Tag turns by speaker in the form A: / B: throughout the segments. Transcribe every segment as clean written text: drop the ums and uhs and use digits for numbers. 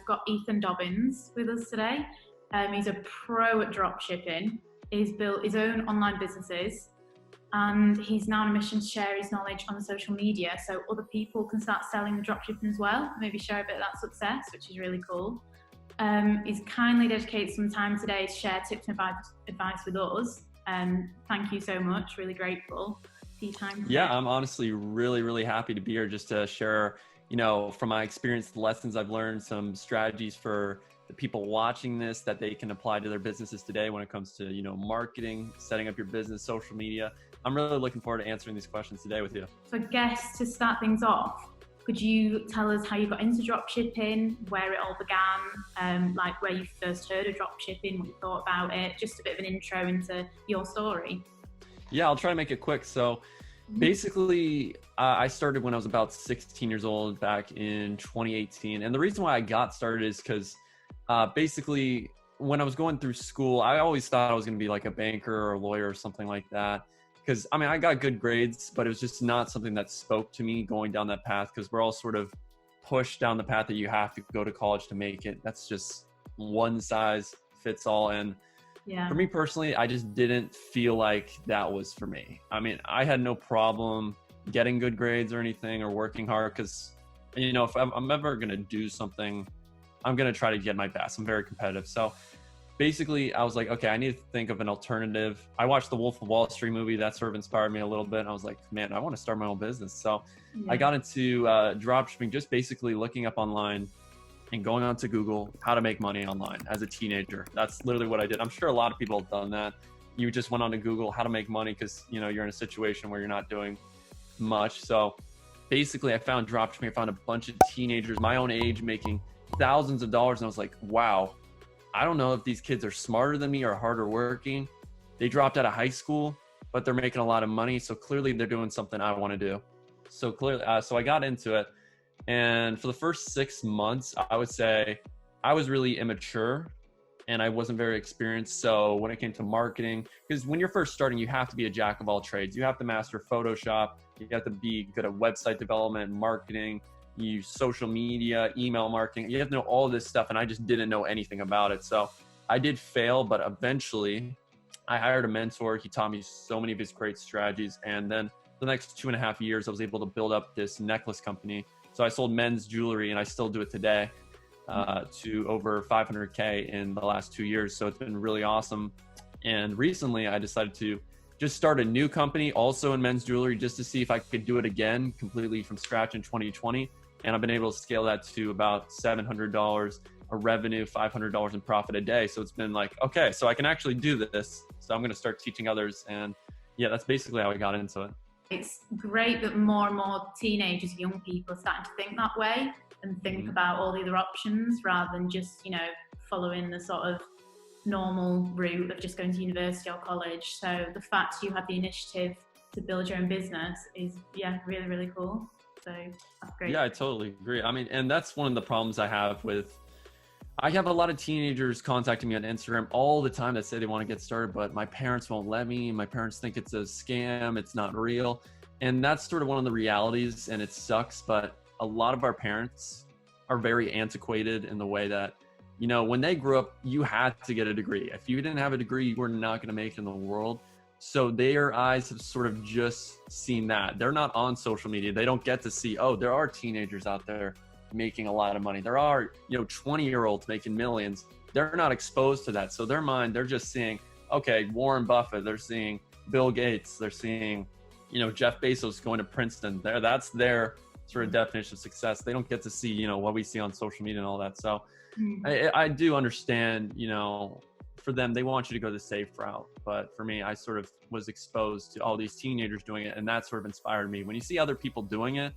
A: got Ethan Dobbins with us today. He's a pro at dropshipping. He's built his own online businesses, and he's now on a mission to share his knowledge on social media so other people can start selling the dropshipping as well, maybe share a bit of that success, which is really cool. He's kindly dedicated some time today to share tips and advice with us. Thank you so much, really grateful for your time today.
B: Yeah, I'm honestly really happy to be here just to share, from my experience, the lessons I've learned, some strategies for the people watching this that they can apply to their businesses today when it comes to, marketing, setting up your business, social media. I'm really looking forward to answering these questions today with you.
A: So I guess to start things off, could you tell us how you got into dropshipping, where it all began, like where you first heard of dropshipping, what you thought about it, just a bit of an intro into your story?
B: Yeah, I'll try to make it quick. So basically, I started when I was about 16 years old back in 2018. And the reason why I got started is because basically when I was going through school, I always thought I was going to be like a banker or a lawyer or something like that. Because I got good grades, but it was just not something that spoke to me going down that path, because we're all sort of pushed down the path that you have to go to college to make it. That's just one size fits all. And for me personally, I just didn't feel like that was for me. I had no problem getting good grades or anything or working hard, because, if I'm ever going to do something, I'm going to try to get my best. I'm very competitive. So basically, I was like, okay, I need to think of an alternative. I watched the Wolf of Wall Street movie. That sort of inspired me a little bit. And I was like, man, I want to start my own business. So I got into dropshipping, just basically looking up online and going onto Google how to make money online as a teenager. That's literally what I did. I'm sure a lot of people have done that. You just went on to Google how to make money because, you're in a situation where you're not doing much. So basically, I found dropshipping. I found a bunch of teenagers my own age making thousands of dollars. And I was like, wow, I don't know if these kids are smarter than me or harder working. They dropped out of high school, but they're making a lot of money. So clearly they're doing something I want to do. So clearly, so I got into it. And for the first 6 months, I would say I was really immature and I wasn't very experienced. So when it came to marketing, because when you're first starting, you have to be a jack of all trades. You have to master Photoshop. You have to be good at website development, marketing, use social media, email marketing. You have to know all this stuff. And I just didn't know anything about it. So I did fail, but eventually I hired a mentor. He taught me so many of his great strategies. And then the next 2.5 years, I was able to build up this necklace company. So I sold men's jewelry, and I still do it today, to over 500K in the last 2 years. So it's been really awesome. And recently I decided to just start a new company also in men's jewelry, just to see if I could do it again completely from scratch in 2020. And I've been able to scale that to about $700 a revenue, $500 in profit a day. So it's been like, okay, so I can actually do this. So I'm going to start teaching others. And yeah, that's basically how I got into it.
A: It's great that more and more teenagers, young people are starting to think that way and think about all the other options rather than just, following the sort of normal route of just going to university or college. So the fact you have the initiative to build your own business is, really cool. So that's great.
B: Yeah, I totally agree. And that's one of the problems I have I have a lot of teenagers contacting me on Instagram all the time that say they want to get started, but my parents won't let me. My parents think it's a scam. It's not real. And that's sort of one of the realities, and it sucks. But a lot of our parents are very antiquated in the way that, when they grew up, you had to get a degree. If you didn't have a degree, you were not going to make it in the world. So their eyes have sort of just seen that. They're not on social media. They don't get to see, oh, there are teenagers out there making a lot of money. There are, 20-year-olds making millions. They're not exposed to that. So their mind, they're just seeing, okay, Warren Buffett, they're seeing Bill Gates, they're seeing, Jeff Bezos going to Princeton. That's their sort of definition of success. They don't get to see, what we see on social media and all that. So I do understand, for them, they want you to go the safe route. But for me, I sort of was exposed to all these teenagers doing it. And that sort of inspired me. When you see other people doing it,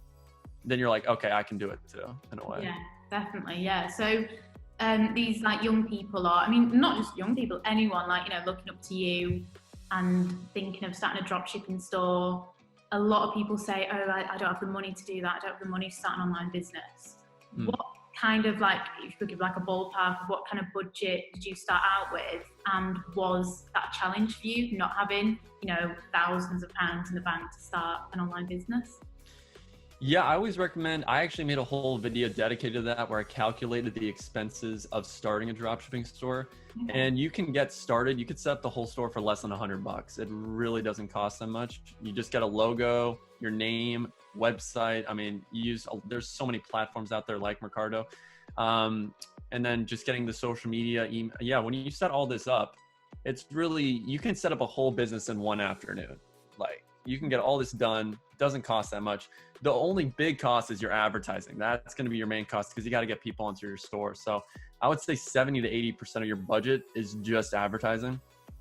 B: then you're like, okay, I can do it too, in a way.
A: Yeah, definitely. Yeah. So these young people are, not just young people, anyone looking up to you and thinking of starting a dropshipping store. A lot of people say, oh, I don't have the money to do that. I don't have the money to start an online business. What kind of if you could give a ballpark of what kind of budget did you start out with? And was that a challenge for you, not having, thousands of pounds in the bank to start an online business?
B: Yeah, I always recommend. I actually made a whole video dedicated to that where I calculated the expenses of starting a dropshipping store.
A: Okay.
B: And you can get started. You could set up the whole store for less than $100. It really doesn't cost that much. You just get a logo, your name, website. I mean, there's so many platforms out there like Mercado. And then just getting the social media, email. Yeah, when you set all this up, it's really, you can set up a whole business in one afternoon. Like, you can get all this done. Doesn't cost that much. The only big cost is your advertising. That's going to be your main cost because you got to get people into your store. So I would say 70 to 80% of your budget is just advertising,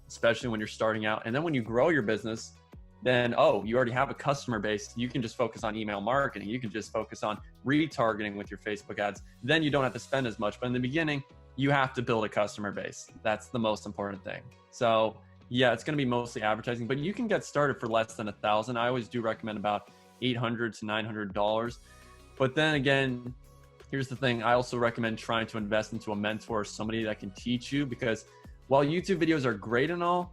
B: especially when you're starting out. And then when you grow your business, then, you already have a customer base. You can just focus on email marketing. You can just focus on retargeting with your Facebook ads. Then you don't have to spend as much. But in the beginning, you have to build a customer base. That's the most important thing. So yeah, it's going to be mostly advertising, but you can get started for less than $1,000. I always do recommend about $800 to $900. But then again, here's the thing. I also recommend trying to invest into a mentor or somebody that can teach you, because while YouTube videos are great and all,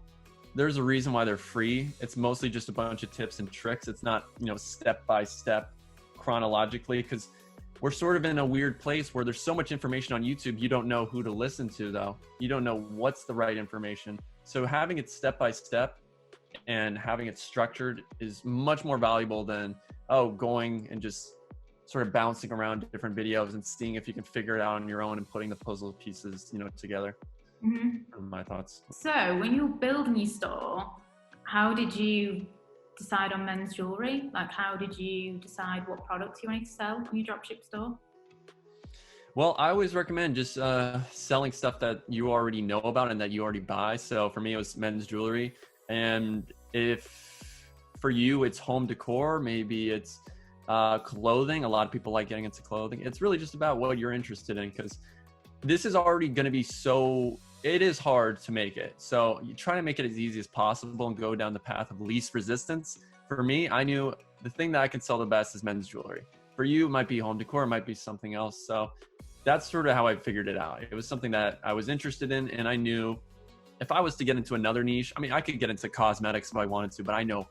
B: there's a reason why they're free. It's mostly just a bunch of tips and tricks. It's not, step by step chronologically, because we're sort of in a weird place where there's so much information on YouTube. You don't know who to listen to though. You don't know what's the right information. So having it step by step and having it structured is much more valuable than, going and just sort of bouncing around different videos and seeing if you can figure it out on your own and putting the puzzle pieces, together.
A: Mm-hmm.
B: My thoughts.
A: So when you were building your store, how did you decide on men's jewelry? Like, how did you decide what products you wanted to sell on your dropship store?
B: Well, I always recommend just selling stuff that you already know about and that you already buy. So for me, it was men's jewelry. And if for you, it's home decor, maybe it's clothing. A lot of people like getting into clothing. It's really just about what you're interested in, because this is already going to be it is hard to make it. So you try to make it as easy as possible and go down the path of least resistance. For me, I knew the thing that I can sell the best is men's jewelry. For you, it might be home decor, it might be something else. So that's sort of how I figured it out. It was something that I was interested in, and I knew if I was to get into another niche, I mean, I could get into cosmetics if I wanted to, but I know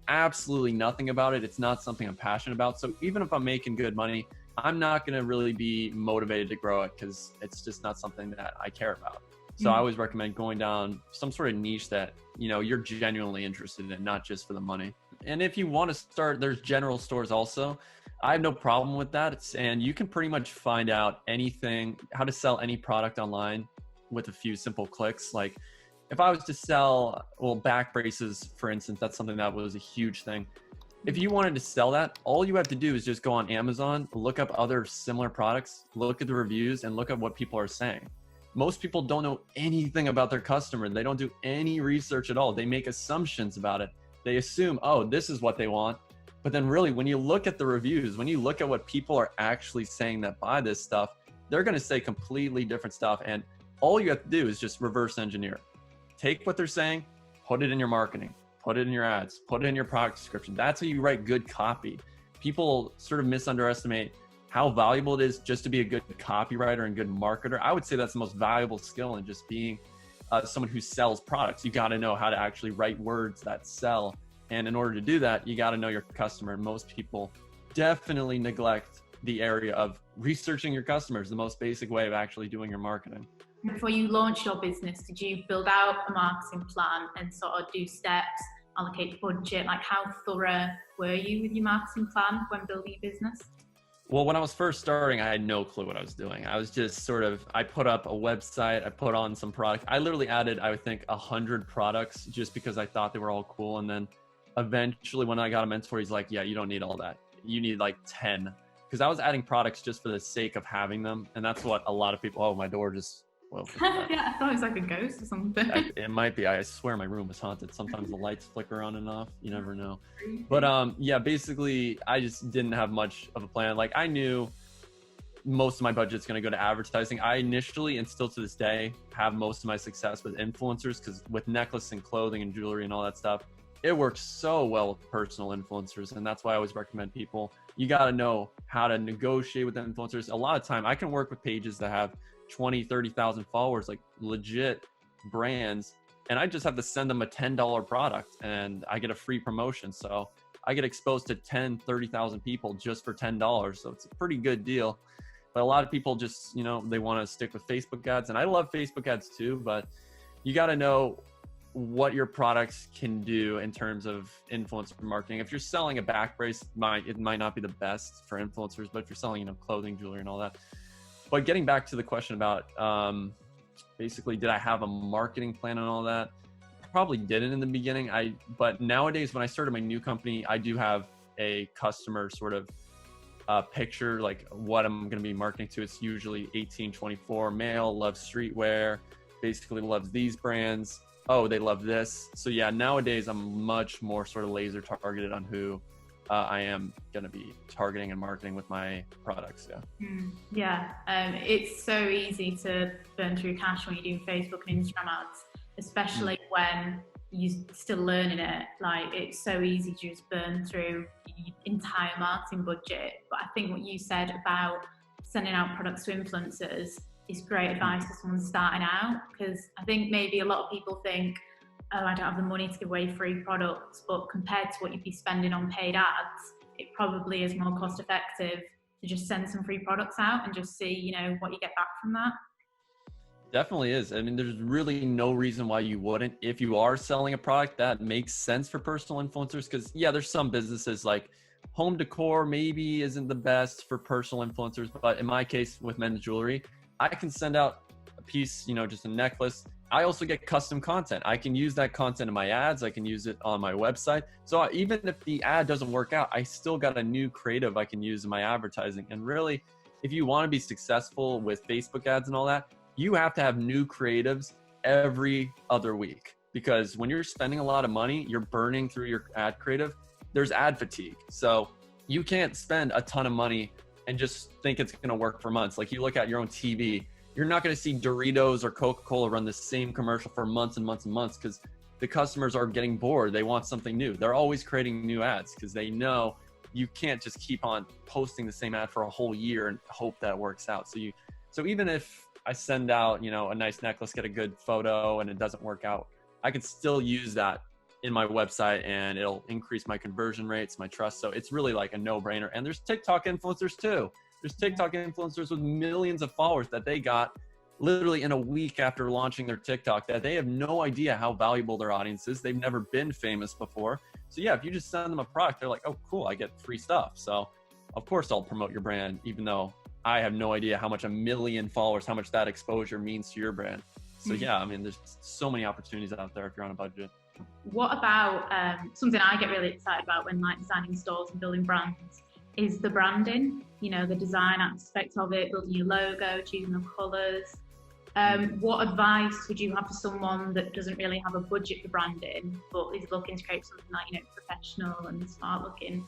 B: absolutely nothing about it. It's not something I'm passionate about. So even if I'm making good money, I'm not going to really be motivated to grow it because it's just not something that I care about. So I always recommend going down some sort of niche that, you're genuinely interested in, not just for the money. And if you want to start, there's general stores also. I have no problem with that. And you can pretty much find out anything, how to sell any product online with a few simple clicks. Like if I was to sell, back braces, for instance, that's something that was a huge thing. If you wanted to sell that, all you have to do is just go on Amazon, look up other similar products, look at the reviews, and look at what people are saying. Most people don't know anything about their customer. They don't do any research at all. They make assumptions about it. They assume, this is what they want. But then really, when you look at the reviews, when you look at what people are actually saying that buy this stuff, they're going to say completely different stuff. And all you have to do is just reverse engineer. Take what they're saying, put it in your marketing, put it in your ads, put it in your product description. That's how you write good copy. People sort of misunderestimate how valuable it is just to be a good copywriter and good marketer. I would say that's the most valuable skill in just being someone who sells products. You got to know how to actually write words that sell. And in order to do that, you got to know your customer. And most people definitely neglect the area of researching your customers, the most basic way of actually doing your marketing.
A: Before you launched your business, did you build out a marketing plan and sort of do steps, allocate the budget? Like, how thorough were you with your marketing plan when building your business?
B: Well, when I was first starting, I had no clue what I was doing. I was just I put up a website, I put on some product. I literally added, I would think, 100 products just because I thought they were all cool. And then eventually when I got a mentor, he's like, yeah, you don't need all that. You need like 10. Because I was adding products just for the sake of having them. And that's what a lot of people, my door just,
A: yeah, I thought it was like a ghost or something.
B: It might be. I swear my room is haunted. Sometimes the lights flicker on and off. You never know. But yeah, basically, I just didn't have much of a plan. Like I knew most of my budget's going to go to advertising. I initially, and still to this day, have most of my success with influencers because with necklace and clothing and jewelry and all that stuff, it works so well with personal influencers. And that's why I always recommend people, you got to know how to negotiate with the influencers. A lot of time I can work with pages that have 20, 30,000 followers, like legit brands. And I just have to send them a $10 product and I get a free promotion. So I get exposed to 10, 30,000 people just for $10. So it's a pretty good deal. But a lot of people just, they want to stick with Facebook ads. And I love Facebook ads too, but you got to know what your products can do in terms of influencer marketing. If you're selling a back brace, it might not be the best for influencers, but if you're selling, clothing, jewelry and all that. But getting back to the question about basically, did I have a marketing plan and all that? I probably didn't in the beginning. But nowadays, when I started my new company, I do have a customer sort of picture, like what I'm going to be marketing to. It's usually 18-24 male, loves streetwear, basically loves these brands. Oh, they love this. So yeah, nowadays I'm much more sort of laser targeted on who I am going to be targeting and marketing with my products.
A: It's so easy to burn through cash when you're doing Facebook and Instagram ads, especially when you're still learning it. Like, it's so easy to just burn through your entire marketing budget. But I think what you said about sending out products to influencers is great advice for someone starting out, because I think maybe a lot of people think, oh, I don't have the money to give away free products, but compared to what you'd be spending on paid ads, it probably is more cost effective to just send some free products out and just see, what you get back from that.
B: Definitely is. I mean, there's really no reason why you wouldn't. If you are selling a product that makes sense for personal influencers, because there's some businesses like home decor maybe isn't the best for personal influencers, but in my case with men's jewelry, I can send out a piece, just a necklace. I also get custom content. I can use that content in my ads. I can use it on my website. So even if the ad doesn't work out, I still got a new creative I can use in my advertising. And really, if you want to be successful with Facebook ads and all that, you have to have new creatives every other week, because when you're spending a lot of money, you're burning through your ad creative. There's ad fatigue. So you can't spend a ton of money and just think it's going to work for months. Like, you look at your own TV, you're not going to see Doritos or Coca-Cola run the same commercial for months and months and months, because the customers are getting bored. They want something new. They're always creating new ads because they know you can't just keep on posting the same ad for a whole year and hope that works out. So even if I send out, a nice necklace, get a good photo, and it doesn't work out, I can still use that in my website and it'll increase my conversion rates, my trust. So it's really like a no-brainer. And there's TikTok influencers too. There's TikTok influencers with millions of followers that they got literally in a week after launching their TikTok, that they have no idea how valuable their audience is. They've never been famous before. So yeah, if you just send them a product, they're like, oh, cool, I get free stuff. So of course I'll promote your brand, even though I have no idea how much 1 million followers, how much that exposure means to your brand. So yeah, I mean, there's so many opportunities out there if you're on a budget.
A: What about something I get really excited about when designing stores and building brands is the branding, the design aspect of it, building your logo, choosing the colours. What advice would you have for someone that doesn't really have a budget for branding, but is looking to create something professional and smart looking?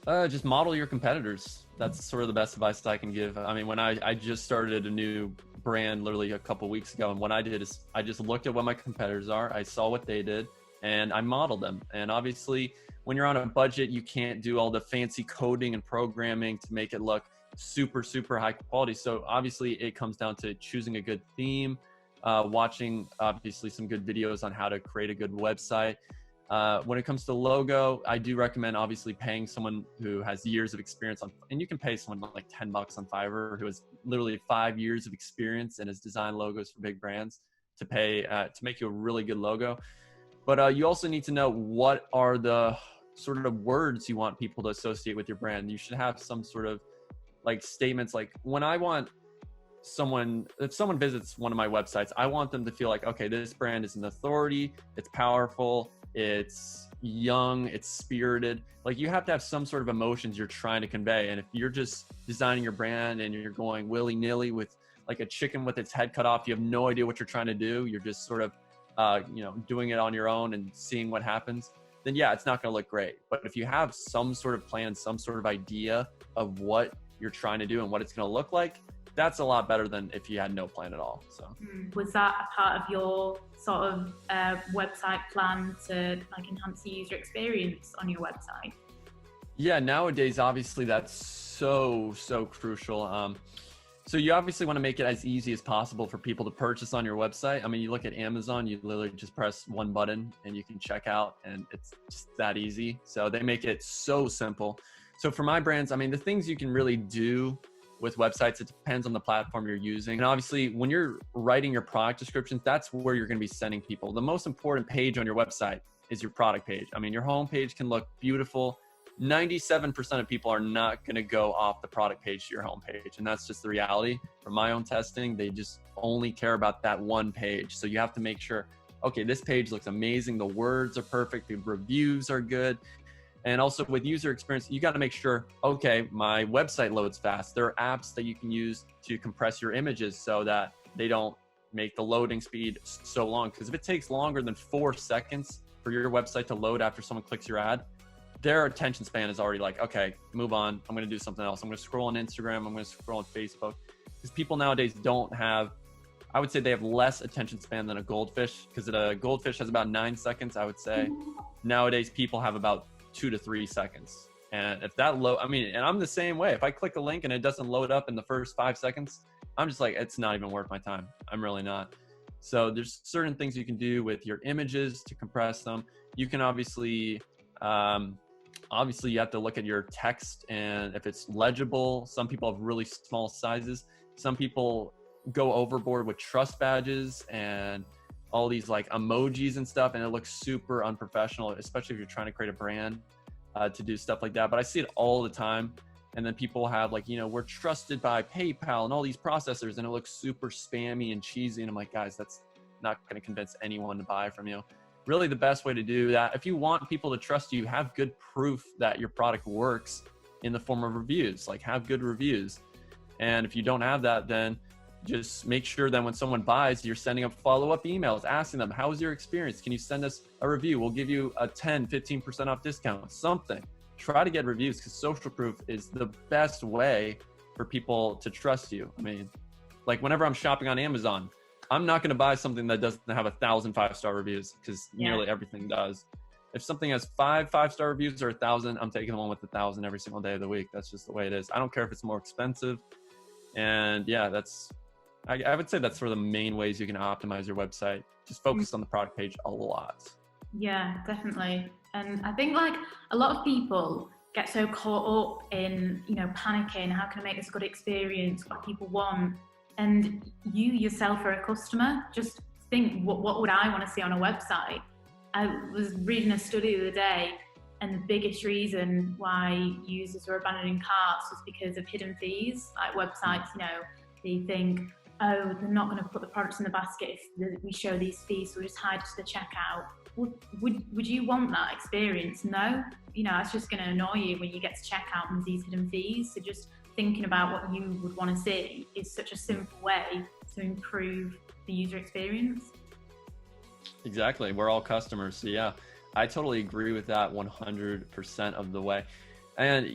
B: Just model your competitors. That's sort of the best advice that I can give. I mean, when I just started a new brand literally a couple weeks ago, and what I did is I just looked at what my competitors are. I saw what they did and I modeled them. And obviously when you're on a budget, you can't do all the fancy coding and programming to make it look super, super high quality. So obviously it comes down to choosing a good theme, watching obviously some good videos on how to create a good website. When it comes to logo, I do recommend obviously paying someone who has years of experience and you can pay someone like $10 on Fiverr who has literally 5 years of experience and has designed logos for big brands to make you a really good logo. But you also need to know what are the sort of words you want people to associate with your brand. You should have some sort of like statements, like when I want if someone visits one of my websites, I want them to feel like, okay, this brand is an authority, it's powerful, it's young, it's spirited. Like, you have to have some sort of emotions you're trying to convey. And if you're just designing your brand and you're going willy-nilly with like a chicken with its head cut off, you have no idea what you're trying to do, you're just sort of doing it on your own and seeing what happens, then yeah, it's not going to look great. But if you have some sort of plan, some sort of idea of what you're trying to do and what it's going to look like, that's a lot better than if you had no plan at all. So
A: was that a part of your sort of website plan to like enhance the user experience on your website?
B: Yeah, nowadays obviously that's so crucial. So you obviously want to make it as easy as possible for people to purchase on your website. I mean, you look at Amazon, you literally just press one button and you can check out, and it's just that easy. So they make it so simple. So for my brands, I mean, the things you can really do with websites, it depends on the platform you're using. And obviously when you're writing your product descriptions, that's where you're going to be sending people. The most important page on your website is your product page. I mean, your home page can look beautiful. 97% of people are not going to go off the product page to your homepage. And that's just the reality. From my own testing, they just only care about that one page. So you have to make sure, okay, this page looks amazing. The words are perfect. The reviews are good. And also with user experience, you got to make sure, okay, my website loads fast. There are apps that you can use to compress your images so that they don't make the loading speed so long. Because if it takes longer than 4 seconds for your website to load after someone clicks your ad, their attention span is already like, okay, move on. I'm going to do something else. I'm going to scroll on Instagram. I'm going to scroll on Facebook. Because people nowadays don't have, I would say they have less attention span than a goldfish, because a goldfish has about 9 seconds. I would say nowadays people have about 2 to 3 seconds. And if that I mean, and I'm the same way. If I click a link and it doesn't load up in the first 5 seconds, I'm just like, it's not even worth my time. I'm really not. So there's certain things you can do with your images to compress them. You can obviously you have to look at your text and if it's legible. Some people have really small sizes. Some people go overboard with trust badges and all these like emojis and stuff, and it looks super unprofessional, especially if you're trying to create a brand to do stuff like that. But I see it all the time. And then people have like, we're trusted by PayPal and all these processors, and it looks super spammy and cheesy. And I'm like, guys, that's not going to convince anyone to buy from you. Really, the best way to do that, if you want people to trust you, have good proof that your product works in the form of reviews. Like, have good reviews. And if you don't have that, then just make sure that when someone buys, you're sending up follow-up emails, asking them, how was your experience? Can you send us a review? We'll give you a 10, 15% off discount, something. Try to get reviews, because social proof is the best way for people to trust you. I mean, like whenever I'm shopping on Amazon, I'm not going to buy something that doesn't have 1,000 5-star reviews, because nearly everything does. If something has 5 5-star reviews or 1,000, I'm taking the one with 1,000 every single day of the week. That's just the way it is. I don't care if it's more expensive. And yeah, I would say that's sort of the main ways you can optimize your website. Just focus on the product page a lot.
A: Yeah, definitely. And I think like a lot of people get so caught up in, panicking. How can I make this a good experience? What people want? And you yourself are a customer. Just think, what would I want to see on a website? I was reading a study the other day, and the biggest reason why users were abandoning carts was because of hidden fees. Like websites, they think, oh, they're not going to put the products in the basket if we show these fees, so we'll just hide to the checkout. Would you want that experience? No. It's just going to annoy you when you get to checkout and these hidden fees. So just thinking about what you would want to see is such a simple way to improve the user experience.
B: Exactly. We're all customers. So yeah, I totally agree with that 100% of the way. And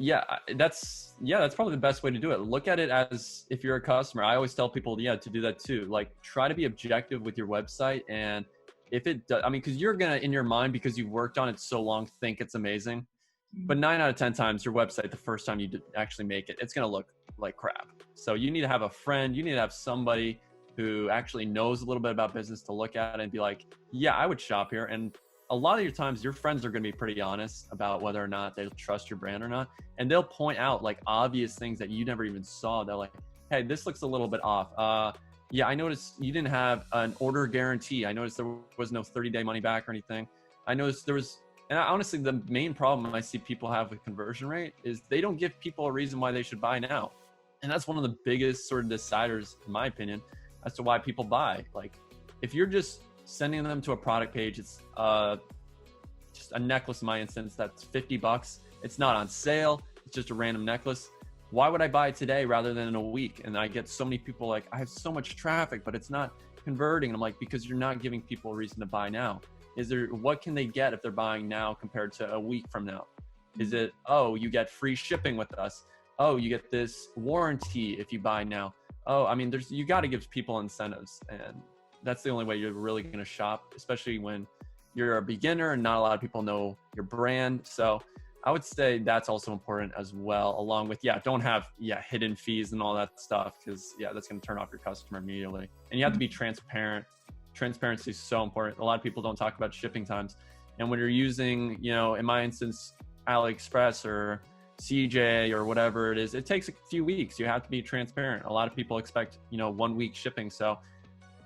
B: that's probably the best way to do it. Look at it as if you're a customer. I always tell people, to do that too. Like, try to be objective with your website. And if it does, because you're going to, in your mind, because you've worked on it so long, think it's amazing. But 9 out of 10 times, your website, the first time you actually make it, it's going to look like crap. So you need to have a friend. You need to have somebody who actually knows a little bit about business to look at and be like, yeah, I would shop here. And a lot of your times, your friends are going to be pretty honest about whether or not they'll trust your brand or not. And they'll point out like obvious things that you never even saw. They're like, hey, this looks a little bit off. I noticed you didn't have an order guarantee. I noticed there was no 30-day money back or anything. I noticed there was, and honestly, the main problem I see people have with conversion rate is they don't give people a reason why they should buy now. And that's one of the biggest sort of deciders, in my opinion, as to why people buy. Like, if you're just sending them to a product page, it's just a necklace in my instance that's $50. It's not on sale. It's just a random necklace. Why would I buy it today rather than in a week? And I get so many people like, I have so much traffic, but it's not converting. And I'm like, because you're not giving people a reason to buy now. What can they get if they're buying now compared to a week from now? Is it, oh, you get free shipping with us. Oh, you get this warranty if you buy now. Oh, you got to give people incentives. And that's the only way you're really going to shop, especially when you're a beginner and not a lot of people know your brand. So I would say that's also important as well, along with, don't have, hidden fees and all that stuff. Cause that's going to turn off your customer immediately. And you have to be transparent. Transparency is so important. A lot of people don't talk about shipping times. And when you're using, in my instance, AliExpress or CJ or whatever it is, it takes a few weeks. You have to be transparent. A lot of people expect, 1 week shipping. So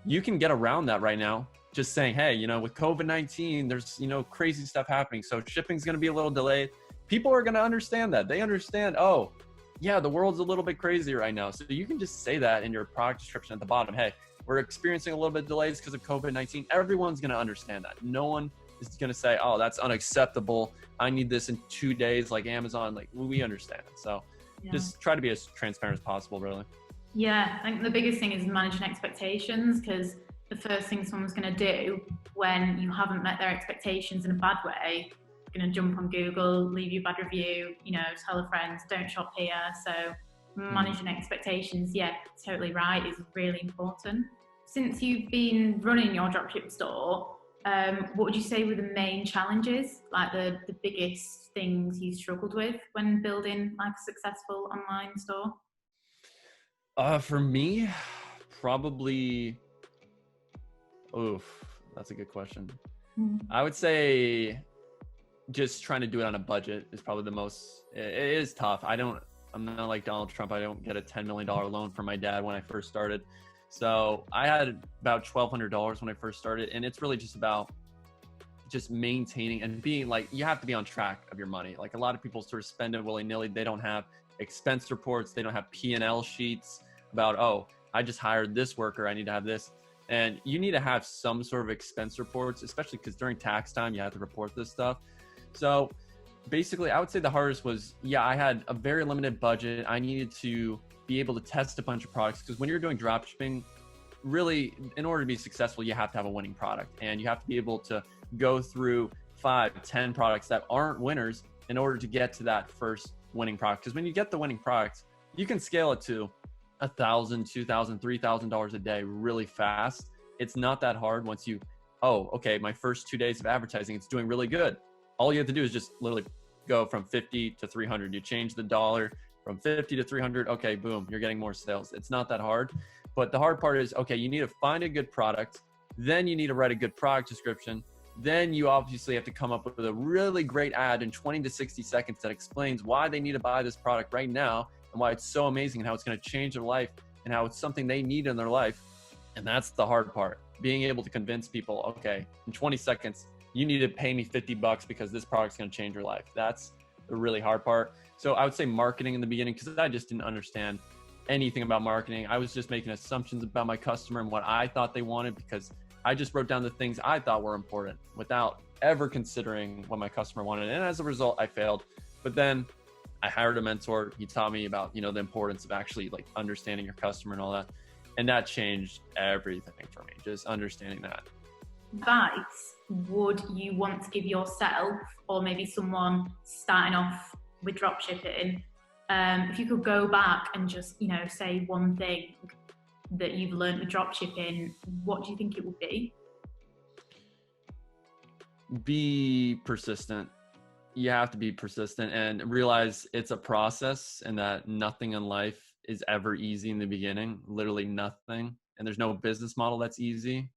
B: you can get around that right now. Just saying, hey, with COVID-19, there's, crazy stuff happening. So shipping's going to be a little delayed. People are going to understand that. They understand, oh, yeah, the world's a little bit crazy right now. So you can just say that in your product description at the bottom. Hey, we're experiencing a little bit of delays because of COVID-19. Everyone's going to understand that. No one is going to say, oh, that's unacceptable. I need this in 2 days, like Amazon. Like, we understand. So just try to be as transparent as possible, really. Yeah,
A: I think the biggest thing is managing expectations, because the first thing someone's going to do when you haven't met their expectations in a bad way, going to jump on Google, leave you a bad review, tell a friend, don't shop here. So managing expectations, totally right, is really important. Since you've been running your dropship store, what would you say were the main challenges, like the biggest things you struggled with when building like a successful online store?
B: For me, probably, that's a good question. I would say just trying to do it on a budget is probably the most, it is tough. I'm not like Donald Trump. I don't get a $10 million loan from my dad when I first started. So I had about $1,200 when I first started. And it's really just about just maintaining and being like, you have to be on track of your money. Like a lot of people sort of spend it willy-nilly. They don't have expense reports. They don't have P&L sheets about, oh, I just hired this worker, I need to have this. And you need to have some sort of expense reports, especially because during tax time, you have to report this stuff. So basically, I would say the hardest was, I had a very limited budget. I needed to be able to test a bunch of products, because when you're doing dropshipping, really, in order to be successful, you have to have a winning product. And you have to be able to go through 5, 10 products that aren't winners in order to get to that first winning product. Because when you get the winning product, you can scale it to $1,000, $2,000, $3,000 a day really fast. It's not that hard once you, my first 2 days of advertising, it's doing really good. All you have to do is just literally go from 50 to 300. You change the dollar from 50 to 300. Okay, boom, you're getting more sales. It's not that hard. But the hard part is, you need to find a good product. Then you need to write a good product description. Then you obviously have to come up with a really great ad in 20 to 60 seconds that explains why they need to buy this product right now and why it's so amazing and how it's going to change their life and how it's something they need in their life. And that's the hard part. Being able to convince people, in 20 seconds, you need to pay me $50 because this product's going to change your life. That's the really hard part. So I would say marketing in the beginning, because I just didn't understand anything about marketing. I was just making assumptions about my customer and what I thought they wanted, because I just wrote down the things I thought were important without ever considering what my customer wanted. And as a result, I failed. But then I hired a mentor. He taught me about, the importance of actually like understanding your customer and all that. And that changed everything for me, just understanding that.
A: Advice would you want to give yourself, or maybe someone starting off with dropshipping, if you could go back and just, say one thing that you've learned with dropshipping, what do you think it would be?
B: Be persistent. You have to be persistent and realize it's a process, and that nothing in life is ever easy in the beginning, literally nothing. And there's no business model that's easy.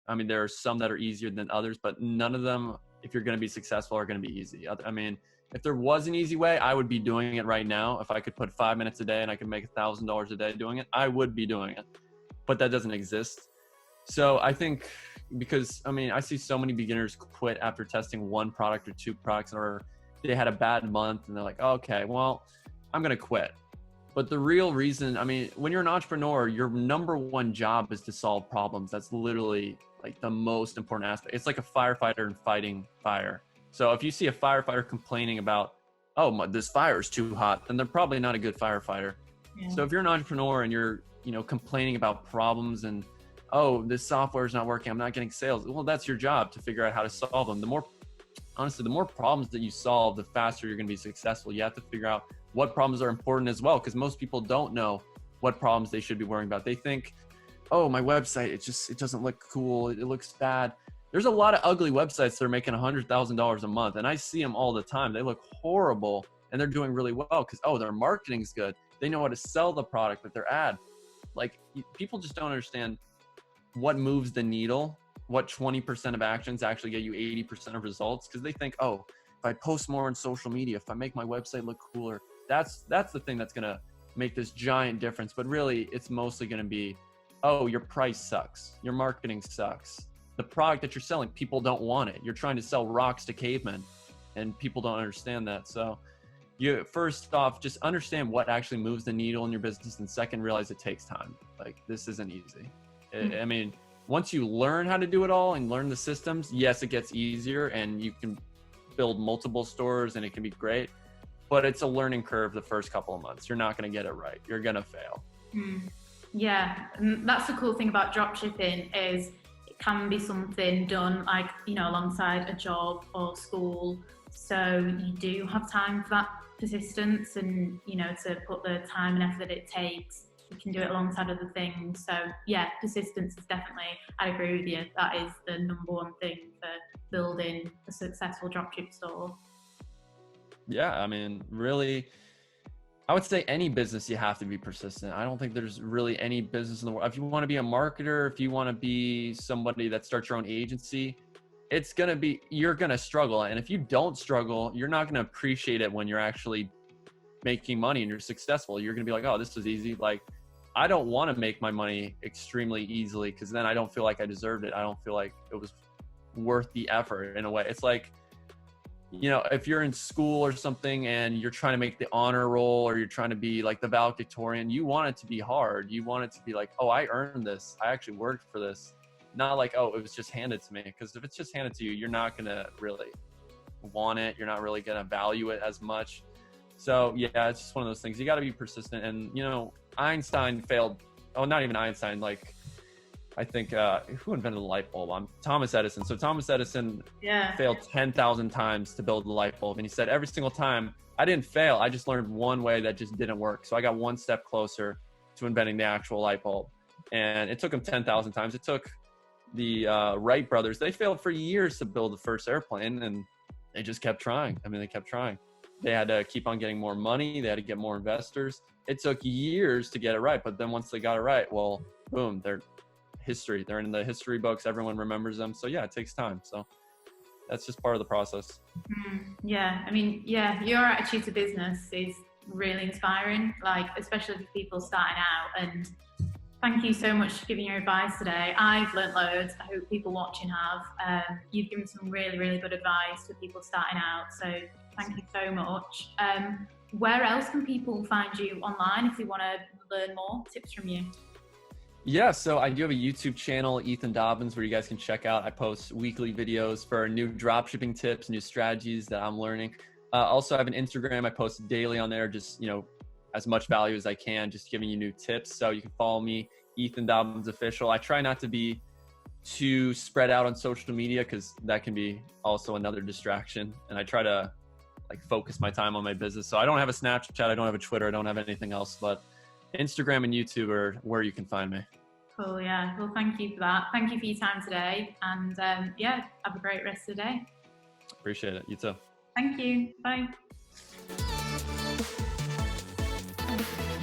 B: I mean, there are some that are easier than others, but none of them, if you're going to be successful, are going to be easy. I mean, if there was an easy way, I would be doing it right now. If I could put 5 minutes a day and I could make $1,000 a day doing it, I would be doing it. But that doesn't exist. So I think, because I see so many beginners quit after testing one product or two products, or they had a bad month and they're like, okay, well, I'm going to quit. But the real reason, when you're an entrepreneur, your number one job is to solve problems. That's literally like the most important aspect. It's like a firefighter and fighting fire. So if you see a firefighter complaining about, this fire is too hot, then they're probably not a good firefighter. Yeah. So if you're an entrepreneur and you're, complaining about problems and, this software is not working, I'm not getting sales. Well, that's your job to figure out how to solve them. The more problems that you solve, the faster you're going to be successful. You have to figure out what problems are important as well, because most people don't know what problems they should be worrying about. They think, my website, it doesn't look cool. It looks bad. there's a lot of ugly websites that are making $100,000 a month, and I see them all the time. They look horrible, and they're doing really well because, oh, their marketing's good. They know how to sell the product with their ad. Like, people just don't understand what moves the needle, what 20% of actions actually get you 80% of results, because they think, oh, if I post more on social media, if I make my website look cooler, that's the thing that's going to make this giant difference. But really, it's mostly going to be, oh, your price sucks. Your marketing sucks. The product that you're selling, people don't want it. You're trying to sell rocks to cavemen, and people don't understand that. So you, first off, just understand what actually moves the needle in your business, and second, realize it takes time. Like, this isn't easy. I mean, once you learn how to do it all and learn the systems, yes, it gets easier, and you can build multiple stores and it can be great, but it's a learning curve the first couple of months. You're not going to get it right. You're going to fail.
A: Yeah, and that's the cool thing about dropshipping is can be something done like, you know, alongside a job or school. So you do have time for that persistence and, you know, to put the time and effort that it takes. You can do it alongside other things. So yeah, persistence is definitely, I agree with you, that is the number one thing for building a successful dropship store.
B: Yeah, I mean, really, I would say any business, you have to be persistent. I don't think there's really any business in the world. If you want to be a marketer, if you want to be somebody that starts your own agency, it's going to be, you're going to struggle. And if you don't struggle, you're not going to appreciate it when you're actually making money and you're successful. You're going to be like, oh, this was easy. Like, I don't want to make my money extremely easily because then I don't feel like I deserved it. I don't feel like it was worth the effort in a way. It's like, you know, if you're in school or something and you're trying to make the honor roll or you're trying to be like the valedictorian, you want it to be hard. You want it to be like, oh, I earned this. I actually worked for this. Not like, oh, it was just handed to me. Because if it's just handed to you, you're not going to really want it. You're not really going to value it as much. So yeah, it's just one of those things. You got to be persistent. And, you know, Einstein failed. Oh, not even Einstein. Like, I think, who invented the light bulb? Thomas Edison. So Thomas Edison failed 10,000 times to build the light bulb. And he said, every single time, I didn't fail. I just learned one way that just didn't work. So I got one step closer to inventing the actual light bulb. And it took him 10,000 times. It took the Wright brothers. They failed for years to build the first airplane, and they just kept trying. I mean, they kept trying. They had to keep on getting more money. They had to get more investors. It took years to get it right. But then once they got it right, well, boom, they're history. They're in the history books. Everyone remembers them. So yeah, it takes time. So that's just part of the process.
A: Yeah. I mean, yeah, your attitude to business is really inspiring, like, especially for people starting out. And thank you so much for giving your advice today. I've learnt loads. I hope people watching have. You've given some really, really good advice for people starting out. So thank you so much. Where else can people find you online if they want to learn more tips from you?
B: Yeah, so I do have a YouTube channel, Ethan Dobbins, where you guys can check out. I post weekly videos for new dropshipping tips, new strategies that I'm learning. Also, I have an Instagram. I post daily on there, just, you know, as much value as I can, just giving you new tips. So you can follow me, Ethan Dobbins Official. I try not to be too spread out on social media because that can be also another distraction. And I try to like focus my time on my business. So I don't have a Snapchat. I don't have a Twitter. I don't have anything else, but Instagram and YouTube are where you can find me.
A: Cool, yeah. Well, thank you for that. Thank you for your time today. And yeah, have a great rest of the day.
B: Appreciate it. You too.
A: Thank you. Bye.